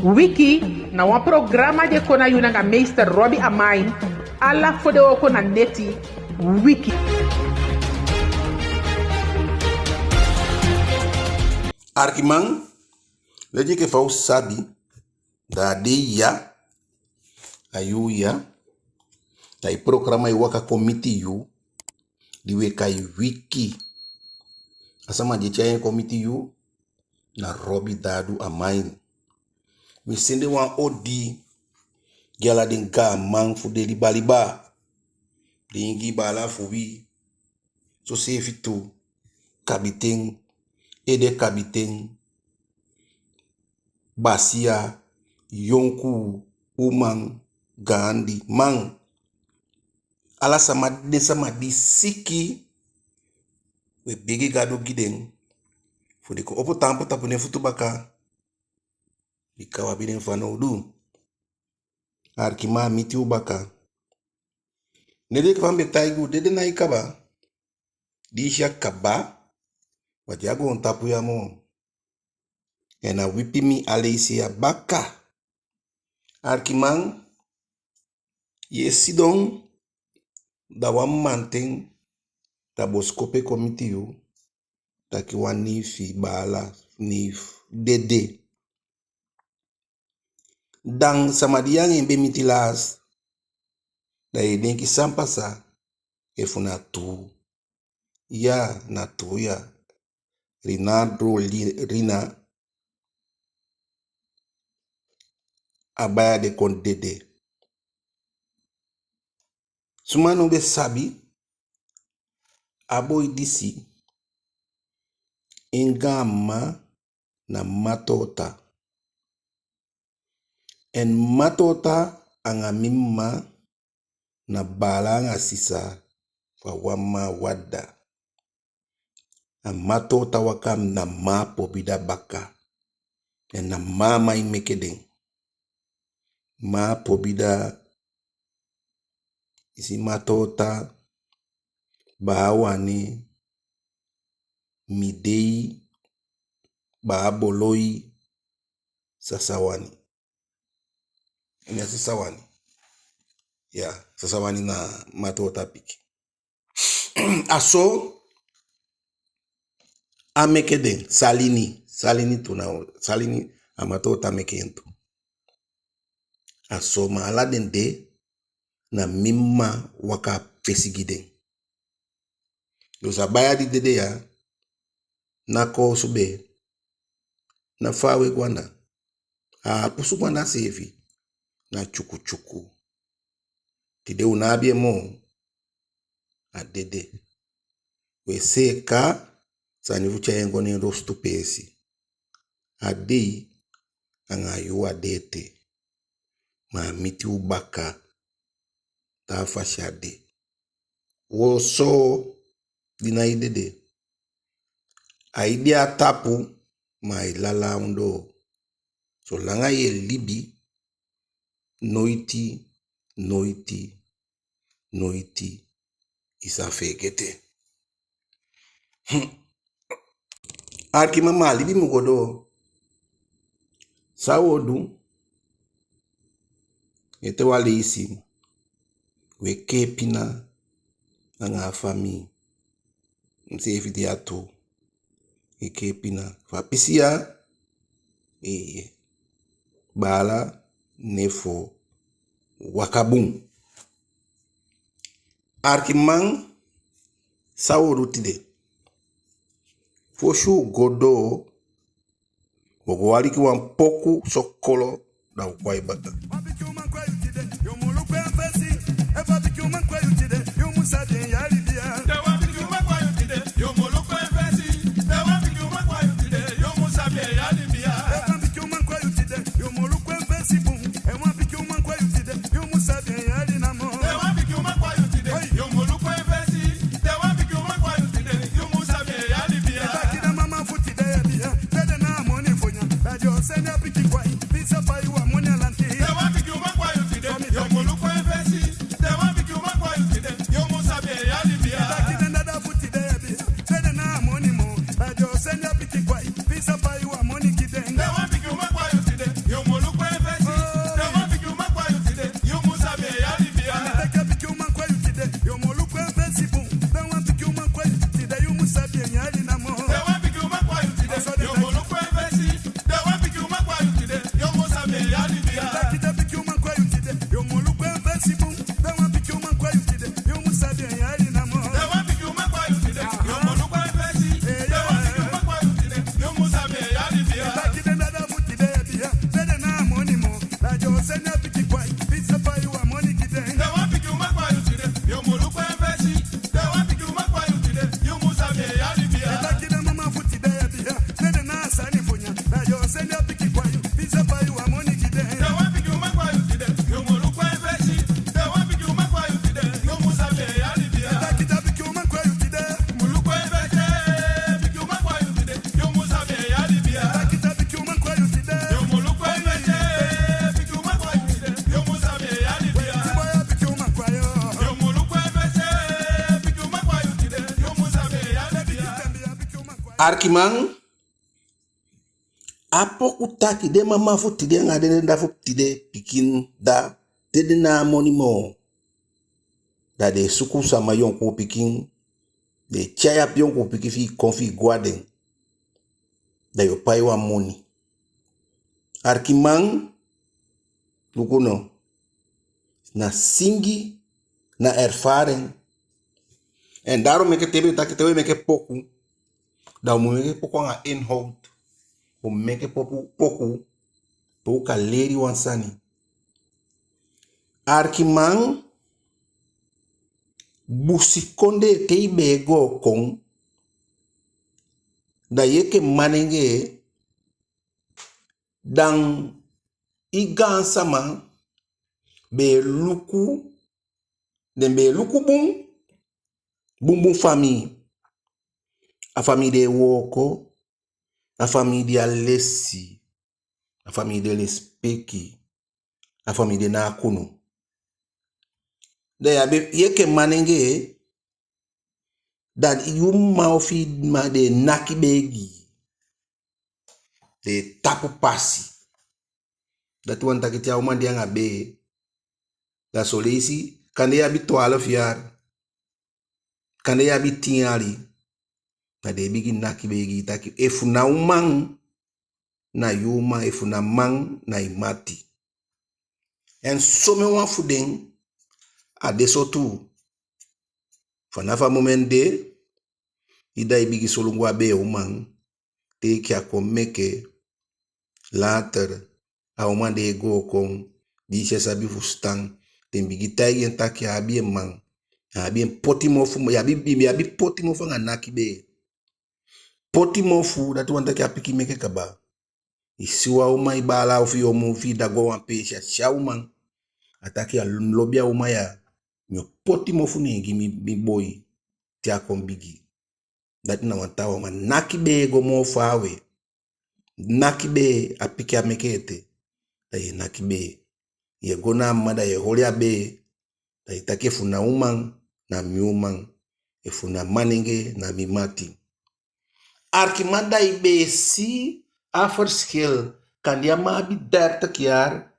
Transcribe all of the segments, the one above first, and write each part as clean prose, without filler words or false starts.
Wiki na wan programa de kona yuna nga meester Robbie Amain alla fode oko na neti Wiki. Arkimang leji ke fau sabi da de ya ayu ya tai programa i waka committee yu diwe kai Wiki asama je chayen committee yu na Robbie Dadu Amain. We sende wan odi gala den ga man fu de libaliba dingi bala fu wi so se fitu kabiten ede kabiten basia yonku uman gandi man ala sama di siki we bigi gado giden fu de ko opo tampo tapune futu baka ikawa biden fano du arkima miti ubaka nede kwambe taigu dede na ikaba disha kaba wajago on tapu ya mo ena wipimi aleisi ya baka arkimang ye sidon da wan manten da boskope komiti yu taki wan nifi bala nif dede dan samadiang embe mitilas da edenki sampasa efuna tu ya na tu ya Rinaldo Rina abaya de kon dede sumano be sabi aboy disi engama na matota en matota anga mimma na balanga sisa fa wama wadda a matota wakam na ma pobida baka en na mama imekeden ma pobida isi matota baawani midei baaboloi sasawani ina sasawani ya sasawani na matota piki aso amekeden salini tuna salini amatota mekentu aso ma ala dende na mimma waka pesigiden yosa baya di dede ya nako sube na fawe gwanda pusu gwanda sefi na chuku tide unabie mo adede we seka sanivucha yengo ni rostu pesi adei angayu adete ma miti ubaka ta fashade woso dina idede aidia tapu ma ilala undo so langa ye libi noiti isafegete arkima ma libi mugodo sawodu ete wale isi weke pina nga fami msefi diato eke pina fapisia bala nefo wakabung arkimang sawodu tide foshu godo wogwali ki wan poku sokolo da ukwai bata Send up, pick it, why? Pizza, buy you a money, and Arkimang apoku taki de mama fu tide nga de nda fu tide pikin da de na monimo da de suku sama yon ko pikin de chaya pion ko pikin fi konfi gwaden da yo pay wa moni. Arkimang lukuno na singi na ervaring en daarom meke tebe taki tebe meke poku da mo meke poku nga inhoud o meke poku po ka leri wansani. Arkimang busikonde teibe go kong da yeke manenge dan igan sama be luku den be luku bum famille a famille de woko a famille de alessi a famille de lespeki a famille de nakunu da ya be yeke manenge dan yuma ofi ma de nakibegi de tapu pasi da tuan takitia uma dia ngabe da solisi kande ya bi 12 yar kande ya bi tiari na de bigi nakibegi taki efuna umang na yuma efuna mang na imati en some wan fuden a desotu fanafa moment de ida ibigi solungwa be umang te kia komeke later a uma de go kon di se sabi fustan ten bigi tai en taki abi mang abi potimofu ya bi potimofu nga nakibe potimofu datu wanta kia piki meke kaba isiwa uma ibala ofi omu fi dago wan pesha shaumang ataki a lobia uma ya nyo potimofu ni gimi mi boy tia kombigi datu na wantawa ma nakibe go mo fawe nakibe apiki amekete da ye nakibe ye gona mada ye holia be da itake funa umang na miumang e funa manenge na mimati arkimanda ibe si a verschil kan ya ma bi 30 jaar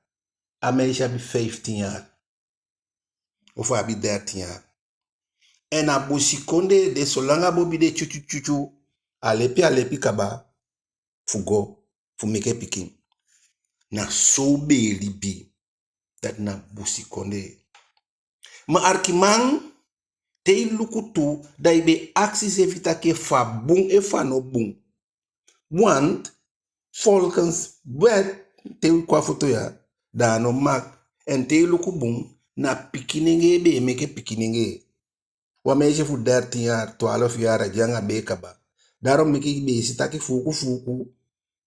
a meisje bi 15 jaar of a bi 13 jaar en a busikonde de solanga bobi de chuchu alepi kaba fugo fumeke pikin na sobe libi dat na busikonde ma arkimang te lukutu da ibe acties evita ke fa bung e fa no bung want volgens wet te kwa foto ya da no mak en te luku bung na pikinenge be meke pikinenge wa meisje fu 13 jaar 12 jaar janga be kaba daarom meke be sitaki fuku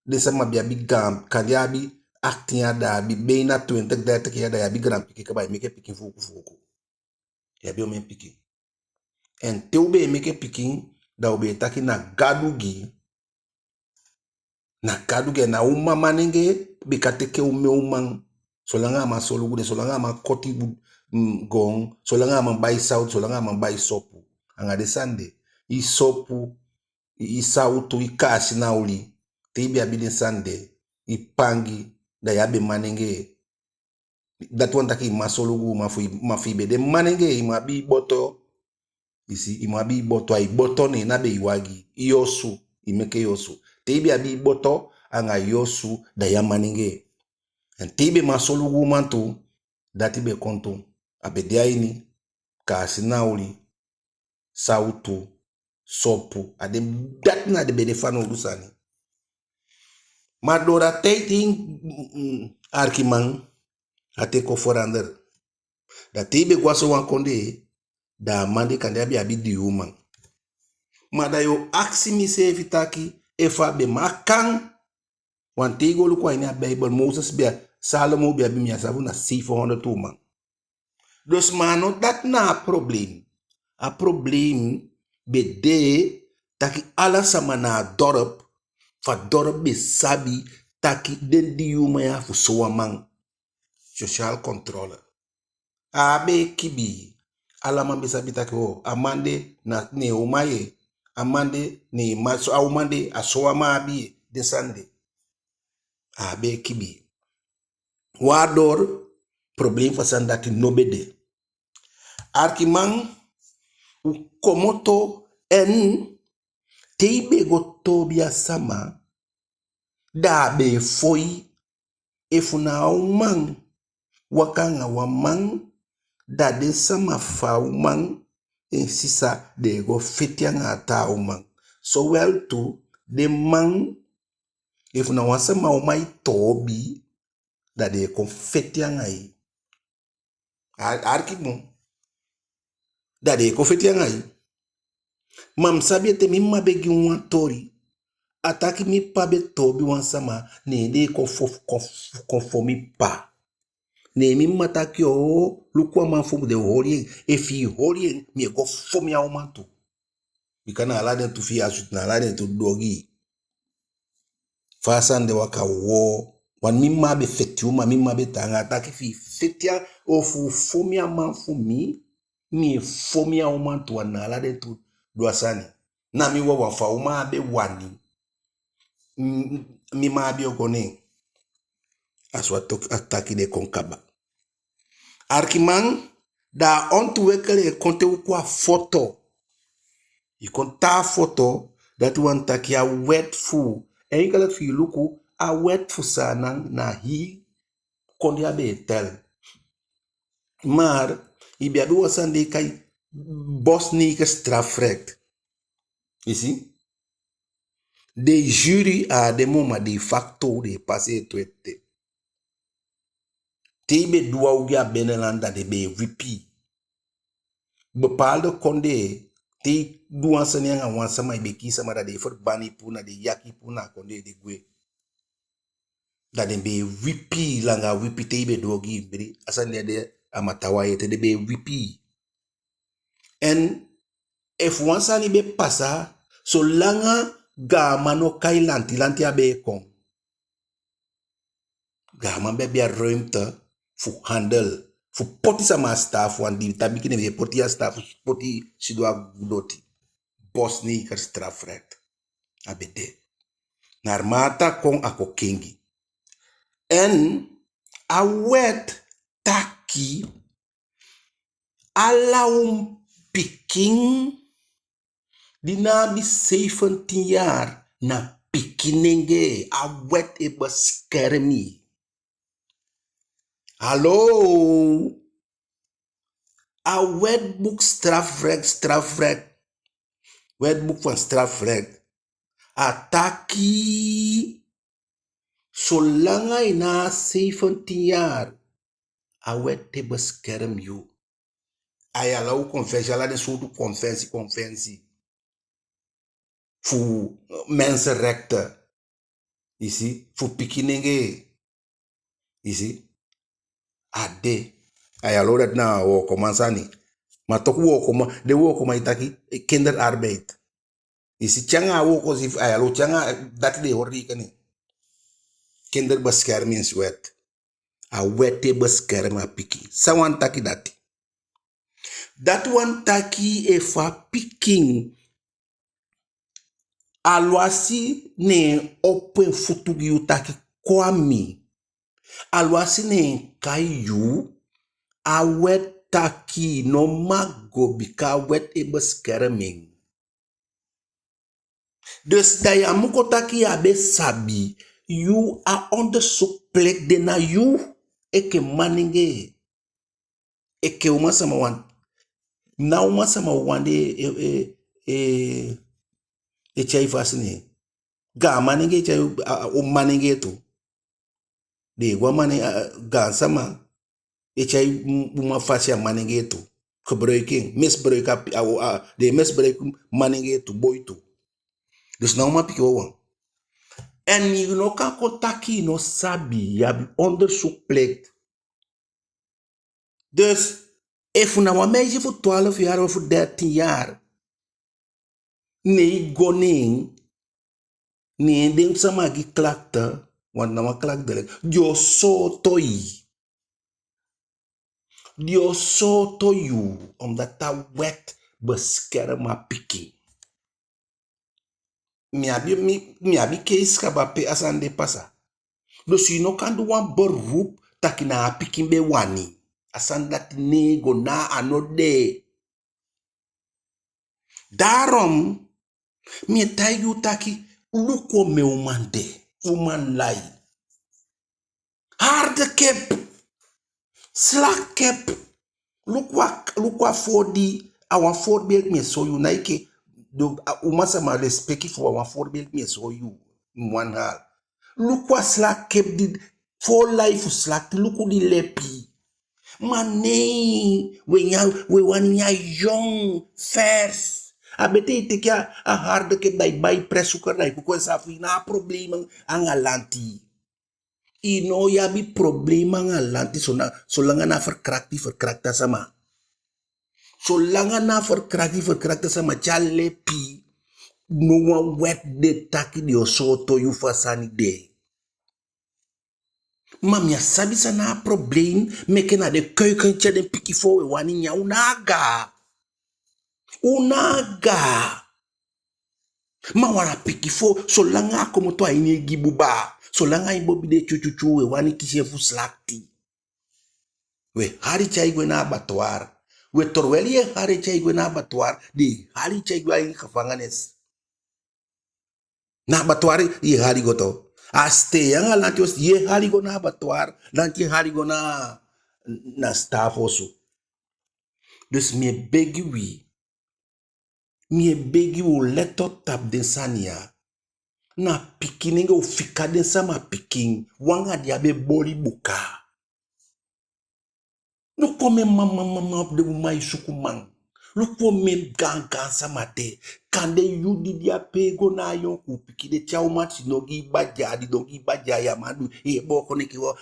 de sama bi gam kan ya bi 18 jaar da bi be na 20 30 jaar da ya bi gram piki kaba meke pikin fuku ya bi o men pikin en te ube meke pikin da ube taki na gadugi na uma manenge bikateke ume umang solanga ma solugude solanga ma koti gong solanga ma bai south solanga ma bai sopu anga de sande I sopu I sautu I kasi na uli tebi abide sande I pangi da yabe manenge datu antaki ma solugu ma fibe de manenge ima bi boto isi ima bi boto ai boto ne na be iwagi iosu imeke yosu tebi abi boto anga yosu da ya manenge en tebe masolugu mantu dati be kontu abe diaini kasi nauli sautu sopu ade dat na de benefano lusani madora teiting arkimang ate ko forander da tebe gwaso wan konde da mande kande abi diumang mada yo aksi mi se evitaki efa be makang wan tego lu kwa ina Bible Moses bia Salomo bia bi mia savu na 400 tuma dus mano dat na problem a problem be de taki ala sama na dorp fa dorp be sabi taki den di yuma ya fu soamang social controller a be kibi ala man be sabi taki o amande na ne umaye amande ni maso aumande asoama abi desande abe kibi wador problem fasan dati nobede arkimang u komoto en teibe go tobia sama dabe foi efuna umang wakanga wamang dade sama fa umang en sisa de go fetianga ata umang so well to de mang efuna wasama umai tobi dade kon fetianga yi arkimong dade kon fetianga yi mam sabi te mi mabegi wan tori ataki mi pabe tobi wan sama ne de konfomi pa ne mi mataki o lukwa man fomu de horien efi horien mi go fomi a umantu bikana aladen tu fi asut na aladen tu dogi fasan de waka wo wan mi mabe fetiuma mi mabe tanga ataki fi fetia o fu fomi a man fumi mi fomi a umantu wan na aladen tu doasani na mi wa fa uma be wani mi ma bi ogone aswa tok ataki de konkaba arkimang da ontu wekele konte ukwa foto i konta foto dat wan taki a wet fu en ikala fi luku a wet fu sanang na hi kondi a be tel maar i bi adu wasande kai bosnike strafrecht isi de jury a de moma de facto de passé tuette tebe dua ugia benelanda de be VP bepaalde konde te duan sene nga wan sama ibe ki sama da de for bani puna de yaki puna konde de gwe da de be VP langa VP te ibe dogi bri asande de amatawa yete de be VP en if wan sani be pasa so langa ga mano kai lanti abe kon ga man be bia ruimte fu handel fu poti sama staff wan di tabi kine be poti a staff poti sidwa gudoti Bosni ker strafrecht abede naar mata kon ako kingi en a wet taki ala piking dina bi 17 jaar na pikinenge a wet e beskermi hallo a wetboek strafrecht wetboek van strafrecht ataki zolang hij na 17 jaar a wet te bescherm you ayalau conventie ala de soort conventie voor mensenrechten isi voor pikinenge isi ade ayalau dat na wo komansani maar toch wo koma de wo koma itaki kinderarbeid isi changa wo ko si ayalau changa dat de horri kani kinderbeschermingswet a wet te bescherm a piki sawan taki dati dat wan taki e fa piking alwasi ne open futugi utaki kwami alwasi ne kayu a wet taki no mago bika wet e bescherming dus da ya muko taki abe sabi you are onderzoek plek de na you eke maninge eke umasama wan na umasama wande chai fasini ga maninge chai o maninge to de gwa mani ga sama chai uma fasi maninge to gebruiking misbruik de misbruik maninge to boy to dus na uma piki wan en you no kan kontaki no sabi ya bi onderzoek plek dus if na wa meisje voor 12 jaar of voor 13 jaar nee goning nee dem sama gi klakte want na wa klak dele dio so to you omdat ta wet beskerma piki mi abi case kaba pe asande pasa. Dus you no kan do wan beroep taki na pikin be wani. Asan dat nego na anode. Daarom, mi tayu taki luko me umande. Uman lai. Harde kep. Slak kep. Lukwa fodi. Awan voorbeeld me so you naike. Umasa ma respecti voor awan voorbeeld me so you. Mwan hal. Lukwa slak kep di. For life slak. Luku di lepi. Maar nee, we wanneer jong, vers. Abete teke a harde ke bij presuker na ikuko safi na problemen ang alanti. Ino ya bi problemen ang alanti zolang na verkrakta sama. Zolang na verkrakta sama chalepi no one wet de taki di osoto yu fasani de. Mam ya sabi sa na probleem meke na de keukentje de piki voor we wani nya unaga. Ma wana piki voor zolang ako mo to aini gibuba. Zolang ai bobi de chuchuchu we wani kishe fu slakti. We hari chai gwe na abattoir. We torweli ye hari chai gwe na abattoir. Di hari chai gwe ai gevangenis. Na abattoir ye hari goto. Aste yang alantios ye hari go na abattoir. Lanti hari go na staff osu. Dus me begi wi. Me begi wo leto tap den sania. Na pikininge o fika den sama piking. Wanga diabe boli buka. No come mama de umai sukumang. No come gang sama te. Kande yudi dia pego na yon ku pikide chau mati nogi baja di nogi baja ya madu. E boko neki wo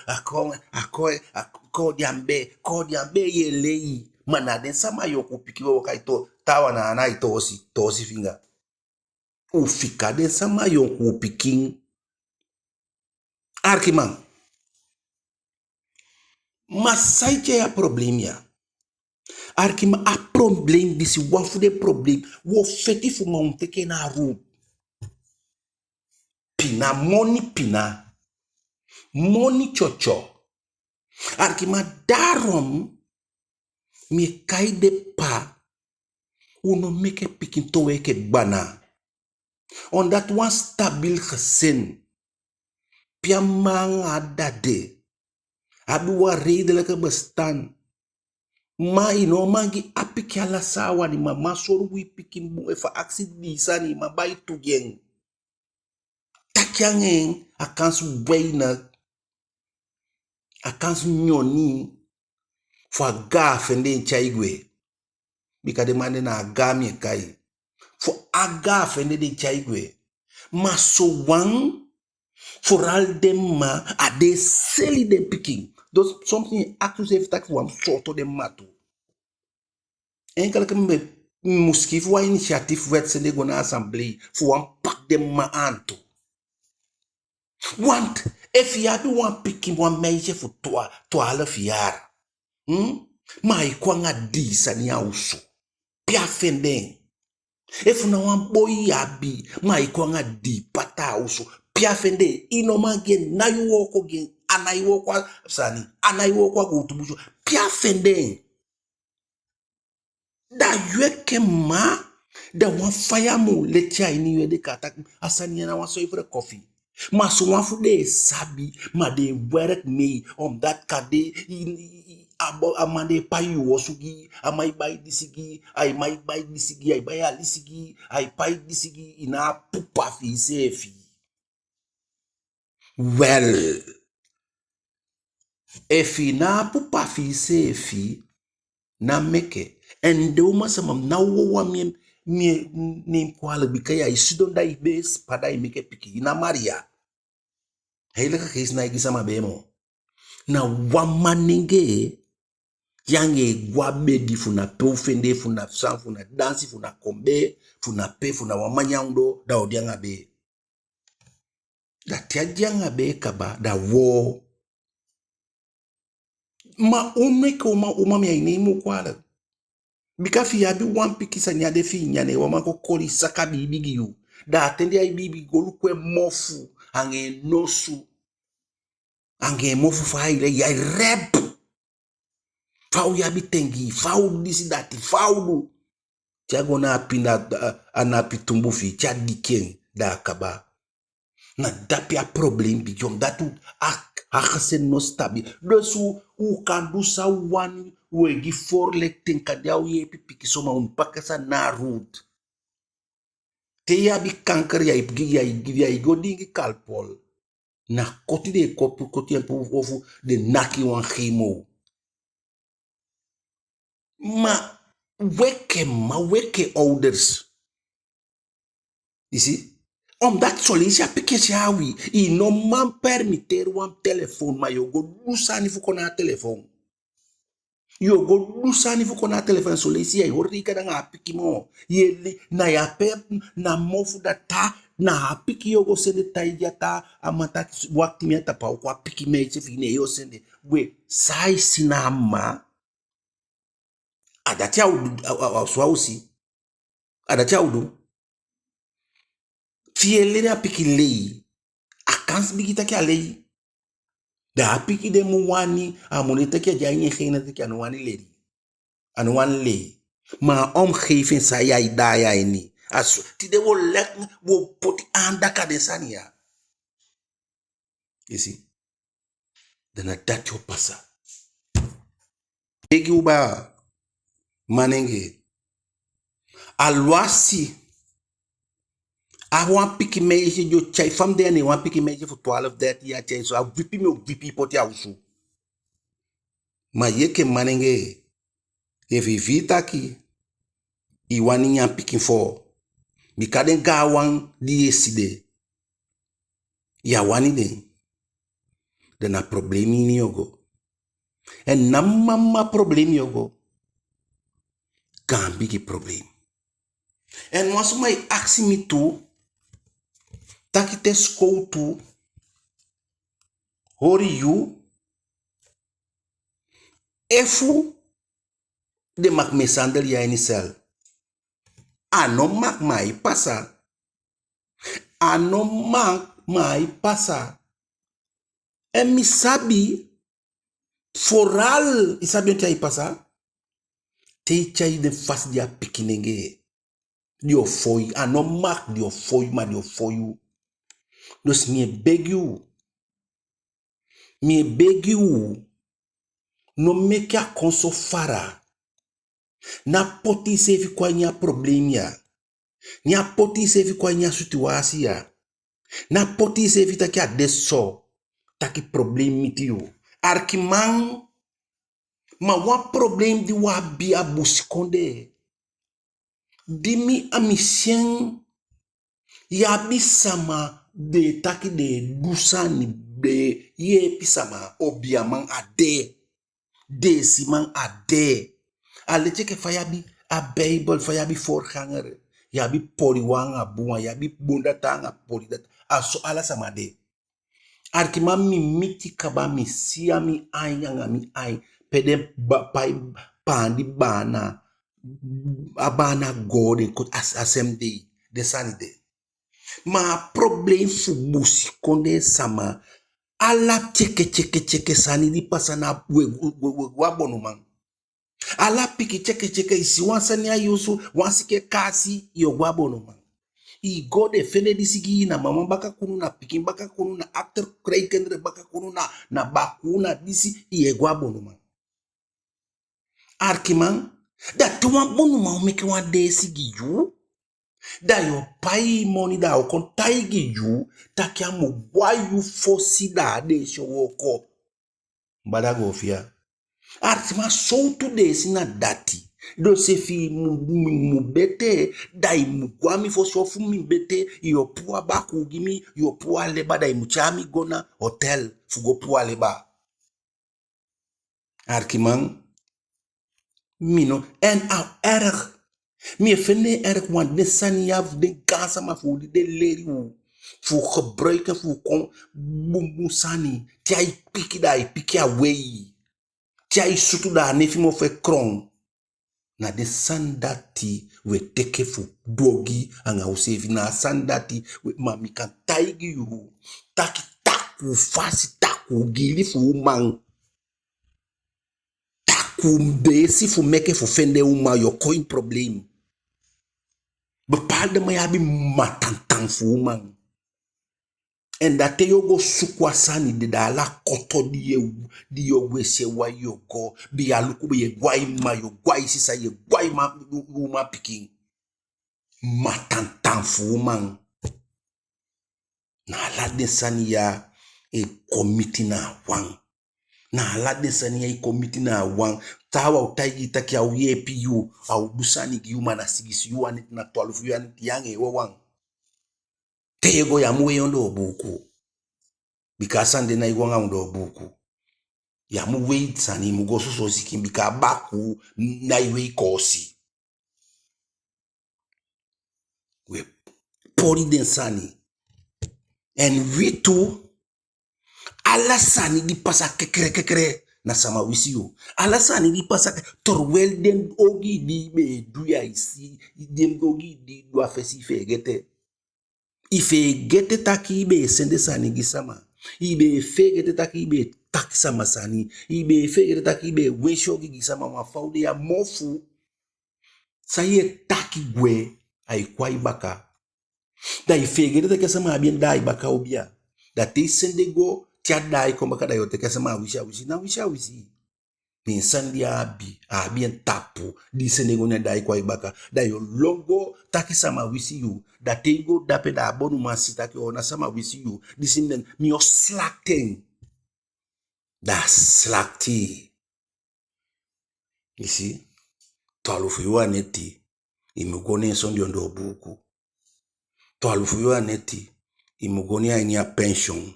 ako diambe ye lei. Mana den sama yon ku pikiwe wakaito tawa na anai tosi finga. O fika den sama yon ku piking. Arkimang. Masaiche ya problem ya. Arkima a problem disi wafu de problem. Wo feti fu ma unteke na room. Pina money chocho. Arkima daarom me kai de pa uno meke pikin towe ke bana. On dat one stabil gezin. Pia manga dade. Abi wa redelijke bestaan. Ma ino mangi apiki ala sawa ni ma soru wi pikin bu efa aksi di sani ma bai tugeng. Takyangeng akansu weina akansu nyoni for ga fende chaigwe. Bika de mande na agami kai. For aga fende de chaigwe. Ma so wang for all dem ma ade seli dem pikin. Dus something actus heeft tak voor soto de matu. Enkele ke muski voor initiatief wet se go na assemblee voor een pak de ma anto. Want if you have one pikin one meisje voor 12 jaar. Ma ikwanga disa ni auso. Pia fendeng. If na one boy yabi ma ikwanga di pata auso. Pia fende inoma gen na yu woko gen anai woko sani anai woko go tubuso. Pia fendeng. Da yueke ma da wan fire mo letia ini we de katak asani na wan so ifre coffee. Ma so wan fu de sabi ma de work me that kade amande payu wosugi amai bai disigi ai mai bai disigi ai bai alisigi ai pai disigi ina pupa fi sefi. Well, if ina pupa fi sefi na meke en de uma samam na wo mi nim kwala bikaya isidon da ibes pada imeke piki ina maria hele ka kis na igisa mabemo na wamaninge yange gwabe di funa pe fende funa sang funa dansi funa kombe funa pe funa wamanyando da odianga be da tiajanga be kaba da wo ma umeke uma mi ainemu kwala bika fi yabi wan piki sa nyade fi nyane wama ko kori saka bibigi yu Da atende ai bibi golu kwe mofu. Ange nosu. Ange mofu fa ile ya rep. Fau ya bitengi. Fau disi dati. Fau du. Tiago na apina anapitumbufi. Tia diken da akaba. Na dapi a problem bijom datu akase no stabi. Dus u kan du sa wan wegi forlek tenkadia u ye pipiki soma pakasa na root. Te ya bi kanker ya igo dingi kalpol. Na koti de koti ofu de naki wan chemo. Ma weke ouders. You see? Omdat solisia pikesi hawi. I no man permiter wan telefoon. Ma yo go lusani fuko na telefoon. Yo go lusani fuko na telefoon. Solisia hori ka nga piki mo. Yeli na ya pep na mofu data. Na piki yo go sende taija ta. Amata wakti mi atapa. Kwa piki me se fine yo sende. We sai sinama. Adati swausi. Adati audu. Fielere a piki lei. Akans bigita ki a lei. Da piki de mu wani. A monete ki a janye gene te ki anu wani leri. Anu wani lei. Ma omgeving sa ya idaya ini. As ti de wo lek wo poti andaka de sania. You see? Dana dat yo pasa. Egi uba manenge. Alwasi. I want piki meisje jo chai fam de ne want piki meisje for 12 30 ya chai so a vipi me vipi poti ausu. Ma yeke manenge if vita ki I wani nyan piki for mi kaden ga wan di eside ya wani de na problemi ni yogo en na mama problemi yogo kan bigi problem en wasu mai aksi mi tu takite skou tu hori you efu de mak mesandel ya ini sel ano mak mai pasa ano mak mai pasa en mi sabi foral isabi onti ai pasa te chai de fas dia pikinenge dio foi ano mak dio foi ma dio foiu dus mi beg you no make a konso fara na poti sevi kwa nya problemia nya poti sevi kwa nya situasia na poti sevi taki a deso taki problemi tiu arkimang ma wa problem di wa bi a busikonde dimi amisien ya bisama de taki de dusani de ye pisama obiamang ade de siman ade alete ke fayabi a bible fayabi voorganger yabi pori wanga buwa yabi bunda tanga pori dat aso ala samade arkima mi miti kaba mi siya mi ayanga mi ay pede pandi bana abana gode kot assemble de sanide ma problem fu busi konde sama ala cheke sani di pasana we wabono man ala piki cheke isi wansani ayusu wansike kasi yo wabono man I gode fene disigi na mama baka kunu na piki baka kunu na actor Craig Kendre baka kunu na bakuna disi I wabono man arkiman da tuwa bonu ma meke wan desigi yu da yo pai money da o kontaigi yu takia mo wayu fosi da de showoko badago fia artima soutu desi na dati do se fi mu bete dai mu kwami fo sofu mi bete yo pua baku gimi yo pua leba dai mu chami gona hotel fugo pua leba arkimang mino en a erg mi fene erg want ne sani de gasa ma fu de leri fu gebruiken fu kon bumbu sani tiai piki dai piki away tiai sutu da nefi mo fe kron na de sandati we teke fu dogi anga usevi na sandati we mami kan taigi yu taki taku fasi taku gili fu umang taku mbesi fu meke fu fende uma yo coin problem bepaalde ma yabi matantang fu umang en dat te yogo sukwasani de da la koto di yo wese wa yo go bi aluku bi ye gwai ma yo gwai sisa ye gwai ma uma pikin matantan fu man na la de sani ya e komiti na wang na la de sani ya e komiti na wang tawa utayi taki au ye piyu au busani gi uma na sigisi yu anit na 12 yu anit yange wa wang te yego ya muwe yondo buku bikasande na igwanga ndo buku ya mu wait sani mu go so sikin bika baku na iwe kosi we pori den sani en witu ala sani di pasa kekere na sama wisio ala sani di pasa torwel den ogi di be du ya isi dem ogi di do afesi fe gete ife gete taki be sende sani gisama ibe fegete taki ibe takisama sani ibe fegete taki ibe wenshogi gisama mafaude ya mofu saye taki gwe ay kwai baka da ifegete taki sama abien dai baka obia da te sende go tia dai komba kada yote kasama wisha na wisha ni sandi abien tapu di sende go ne dai kwai baka da yo longo taki sama wisi you da te go dape da abonu masita ki ona sama wisi you di sinden mi o slacking da slacti you see twalufu yu aneti imugone sondi ondo buku twalufu yu aneti imugone ainia pension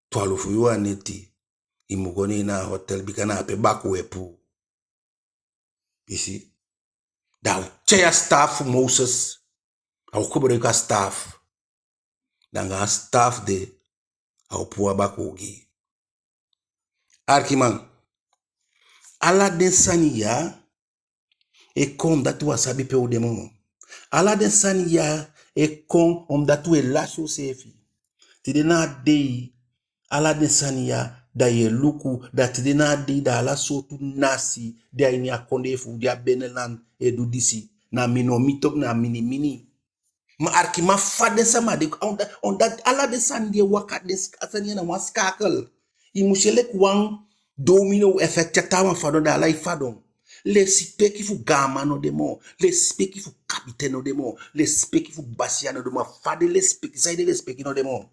twalufu yu aneti imugone na hotel bikana ape baku epu you see da chair staff Moses au kubreka staff danga staff de au puwa bakugi arkiman ala den saniya e kom datu wasabi pe udemo ala den saniya e kom om datu e lasho sefi tide na dei ala den saniya da ye luku da tide na dei da ala sotu nasi da ini akonde fu dia benelan e du disi na minomitok na mini ma arkima fade sama de on dat ala de sandie wakat de asani na waskakel I mushelek wang domino effect tawa fado da lai fadon le speki fu gama no demo le speki fu capitaine no demo le speki fu basia no demo fade le speki saide le speki no demo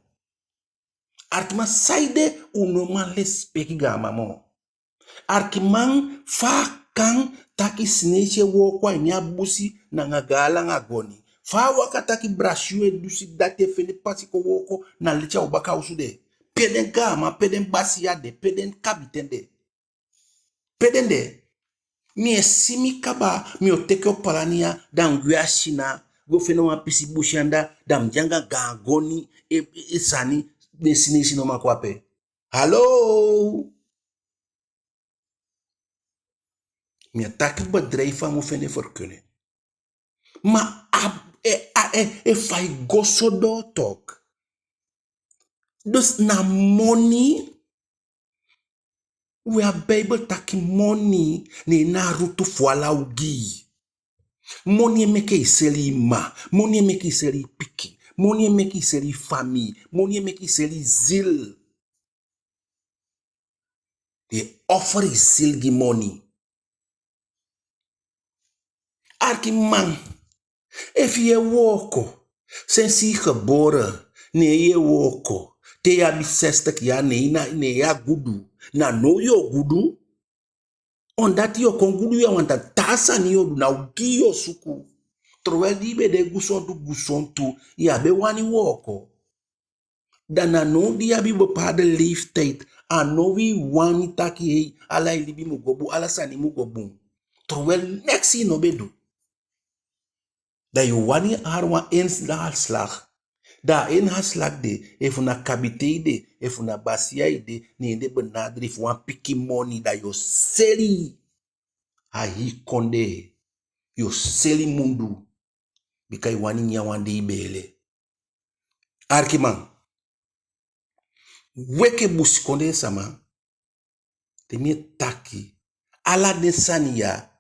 arkima saide unoman le speki gama mo arkiman fa kan taki sineche wo kwa nya busi na ngagala ngagoni fa wakataki brashue dusi date fene pasi ko woko na licha ubaka usude peden gama peden basia de peden kabitende peden de mi esimi kaba mi oteke opalania dan guashina go fene wa pisi bushanda dam janga gangoni esani destination no makwape hallo mi ataki bedrijf van fene verkunnen maar fai gosodo tok dus na money we are bible taki money ne na rutu fuala ugi money make iseli ma money make iseli piki money make iseli famille money make iseli zil they offer isilgi money arki man if je woko sinds je geboren nee je woko te ya bi 60 jaar nee ya gudu na no yo gudu omdat yo kon gudu ya wanta tasa ni yo na ugi yo suku terwijl die be de gusontu ya be wani woko dana no dia bi bepaalde leeftijd aan no wie wani taki hey ala ilibi mugobu ala sani mugobu terwijl next no bedo dat je wanneer arwa inslag da in haslag de if una kabite de if una basia de ni de benadri fu wan piki money da yo seli Ahi konde. Yo seli mundu. Bika wani nyawande ibele. Arkiman. Weke busi konde sama. Temie taki. Ala desania.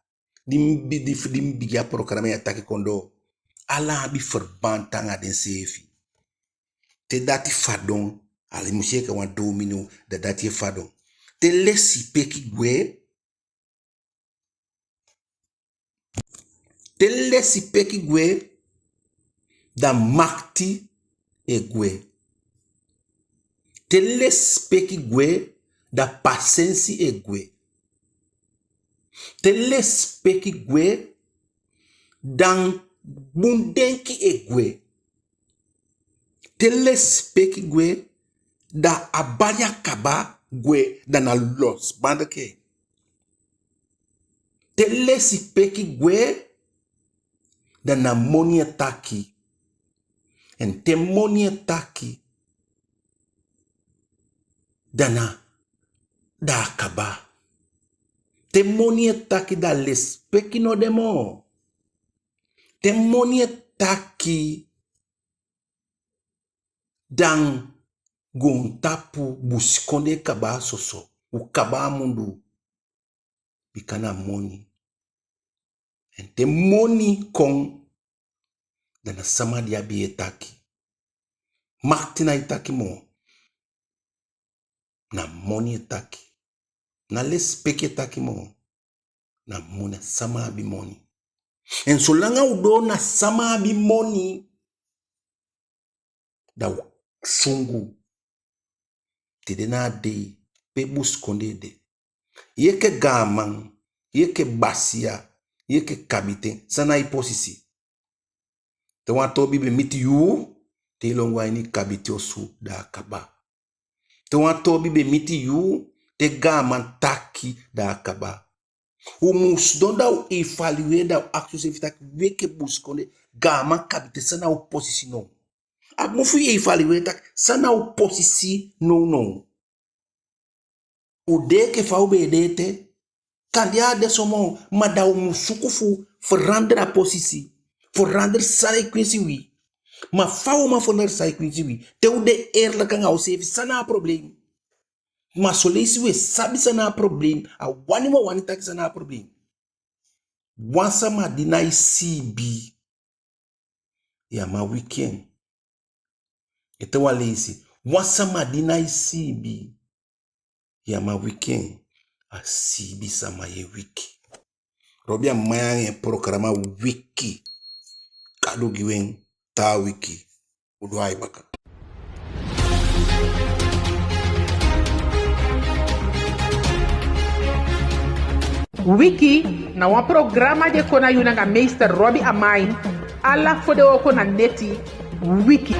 Dim bigia programa ya taki kondo. Ala bi verban tanga den sefi. Te dati fadon. Ali musieke wan domino. Da dati fadon. Te lesi peki gwe. Te lesi peki gwe. Da makti e gwe. Te lesi peki gwe. Da pasensi e gwe. Te lesi peki gwe. Dan bundenki e gwe. Te lesi peki gwe. Da abaya kaba gwe. Da na los bandake. Te lesi peki gwe. Da na money taki. En te money taki. Da akaba. Te money taki da les peki no demo. Te money taki. Dan gontapu buskonde kaba soso. U kaba mundu. Bikana money. En te money kong. Dana samadi abiye taki. Martina itaki mo. Na money taki. Na les peke taki mo. Na money sama abi money. En solanga udo na sama abi money. Da sungu. Tede na de. Pe buskonde de. Yeke gaman. Yeke basia. Yeke kabite. Sana iposisi. Te wanto bibe miti yu. Te ilongwa ini kabite osu da akaba. Te wanto bibe miti yu. Te gaman taki da akaba. U mus donda u evaluer da u actus evitaki weke buskonde. Gaman kabite sana u posisi no. Ak mufu evaluer tak sana u posisi no. U deke fa ube edete. Kandia de somo. Ma da u musukufu veranderen a posisi. Veranderen sa equincy wi. Ma fa u ma veranderen sa equincy wi. Te u de eerlijke nga u sevi sana probleem. Ma solesi we sabi sana problem. A wani mo wani taki sana problem. Wansa ma dina isibi. Ya ma weekend. Ete walesi. Wansa ma dina isibi. Ya ma weekend. A sibi sama ye wiki. Robia mayange programa wiki. Kado giwen ta wiki. Uduai baka. Wiki na wan programa de kona yunanga meester Robbie Amain. Alla fode oko na neti. Wiki.